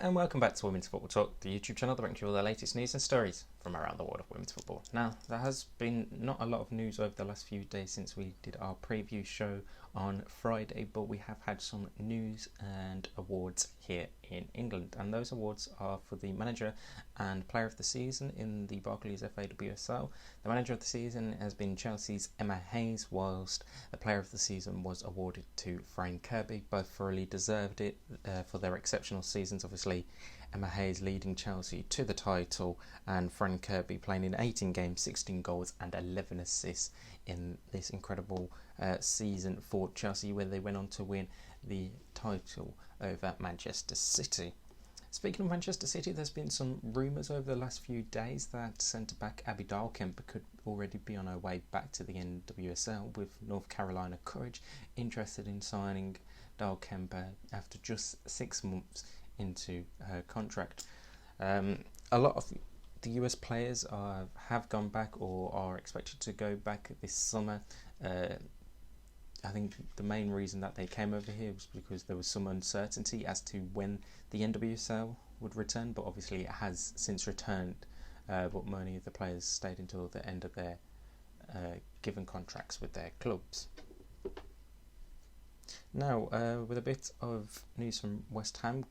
and welcome back to Women's Football Talk, the YouTube channel that brings you all the latest news and stories from around the world of women's football. Now, there has been not a lot of news over the last few days since we did our preview show on Friday, but we have had some news and awards here in England, and those awards are for the Manager and Player of the Season in the Barclays FA WSL. The Manager of the Season has been Chelsea's Emma Hayes, whilst the Player of the Season was awarded to Fran Kirby. Both thoroughly deserved it for their exceptional seasons. Obviously, Emma Hayes leading Chelsea to the title, and Fran Kirby playing in 18 games, 16 goals and 11 assists in this incredible season for Chelsea, where they went on to win the title over Manchester City. Speaking of Manchester City, there's been some rumours over the last few days that centre-back Abby Dahlkemper could already be on her way back to the NWSL, with North Carolina Courage interested in signing Dahlkemper after just 6 months into her contract. A lot of the US players have gone back or are expected to go back this summer. I think the main reason that they came over here was because there was some uncertainty as to when the NWSL would return, but obviously it has since returned, but many of the players stayed until the end of their given contracts with their clubs. Now, with a bit of news from West Ham,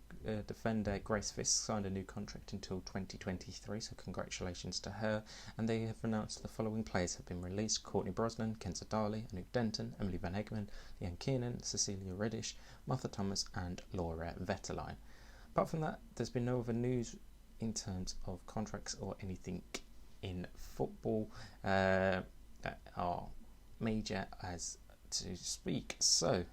defender Grace Fisk signed a new contract until 2023, so congratulations to her. And they have announced the following players have been released: Courtney Brosnan, Kenza Darley, Anouk Denton, Emily Van Egmond, Leanne Keenan, Cecilia Reddish, Martha Thomas and Laura Vetterlein. Apart from that, there's been no other news in terms of contracts or anything in football that are major as to speak. So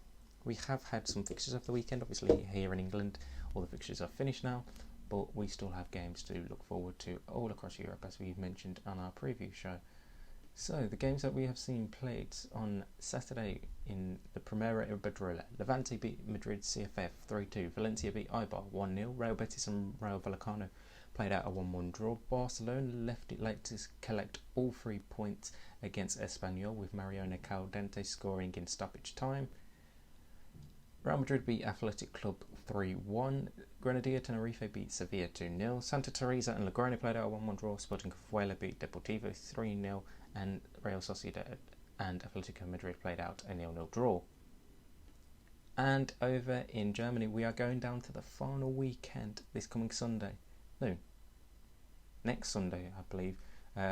we have had some fixtures of the weekend. Obviously here in England all the fixtures are finished now, but we still have games to look forward to all across Europe, as we mentioned on our preview show. So the games that we have seen played on Saturday in the Primera Iberdrola: Levante beat Madrid CFF 3-2, Valencia beat Eibar 1-0, Real Betis and Rayo Vallecano played out a 1-1 draw. Barcelona left it late to collect all 3 points against Espanyol, with Mariona Caldente scoring in stoppage time. Real Madrid beat Athletic Club 3-1. Granadilla Tenerife beat Sevilla 2-0. Santa Teresa and Logroño played out a 1-1 draw. Sporting Cafuela beat Deportivo 3-0. And Real Sociedad and Atletico Madrid played out a 0-0 draw. And over in Germany, we are going down to the final weekend this coming Sunday. No, next Sunday, I believe,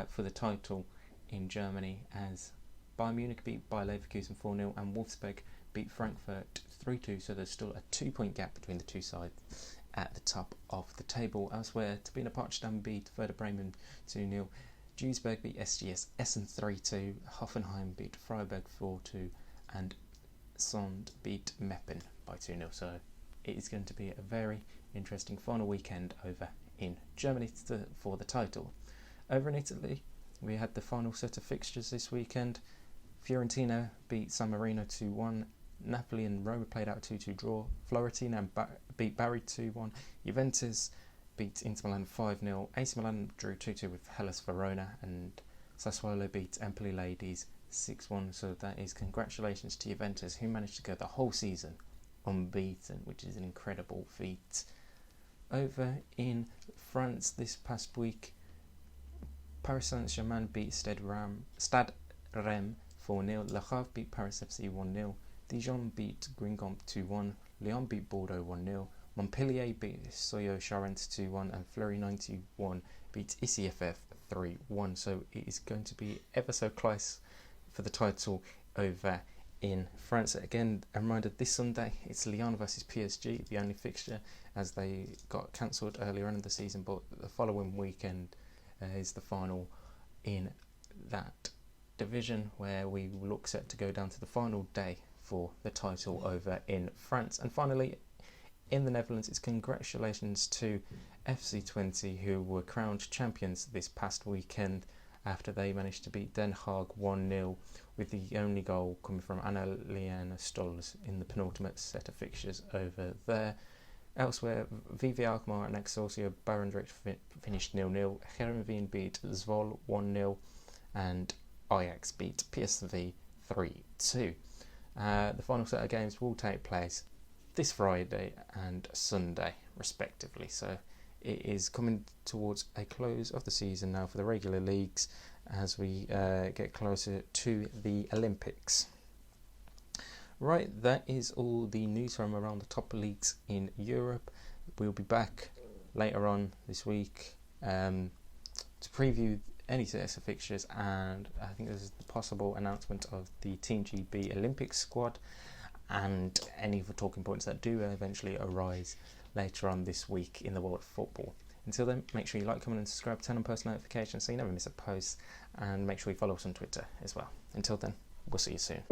for the title in Germany, as Bayern Munich beat Bayer Leverkusen 4-0 and Wolfsburg beat Frankfurt 3-2, so there's still a 2-point gap between the two sides at the top of the table. Elsewhere, Turbine Potsdam beat Werder Bremen 2-0, Duisburg beat SGS Essen 3-2, Hoffenheim beat Freiburg 4-2, and Sond beat Meppen by 2-0. So it is going to be a very interesting final weekend over in Germany for the title. Over in Italy, we had the final set of fixtures this weekend. Fiorentina beat San Marino 2-1. Napoli and Roma played out a 2-2 draw. Fiorentina beat Bari 2-1. Juventus beat Inter Milan 5-0. AC Milan drew 2-2 with Hellas Verona, and Sassuolo beat Empoli Ladies 6-1. So that is congratulations to Juventus, who managed to go the whole season unbeaten, which is an incredible feat. Over in France this past week, Paris Saint-Germain beat Stade Rennes 4-0. Le Havre beat Paris FC 1-0. Dijon beat Guingamp 2-1. Lyon beat Bordeaux 1-0. Montpellier beat Soyo Charente 2-1. And Fleury 91 beat ICFF 3-1. So it is going to be ever so close for the title over in France. Again, a reminder, this Sunday it's Lyon versus PSG, the only fixture, as they got cancelled earlier on in the season, but the following weekend is the final in that division, where we look set to go down to the final day for the title over in France. And finally, in the Netherlands, it's congratulations to FC20, who were crowned champions this past weekend after they managed to beat Den Haag 1-0, with the only goal coming from Anna-Liana Stolz in the penultimate set of fixtures over there. Elsewhere, VV Alkmaar and Excelsior Barendrecht finished 0-0. Heerenveen beat Zwolle 1-0, and Ajax beat PSV 3-2. The final set of games will take place this Friday and Sunday respectively. So it is coming towards a close of the season now for the regular leagues as we get closer to the Olympics. Right, that is all the news from around the top leagues in Europe. We'll be back later on this week to preview any CSA fixtures, and I think there's the possible announcement of the Team GB Olympics squad and any of the talking points that do eventually arise later on this week in the world of football. Until then, make sure you like, comment and subscribe, turn on post notifications so you never miss a post, and make sure you follow us on Twitter as well. Until then, we'll see you soon.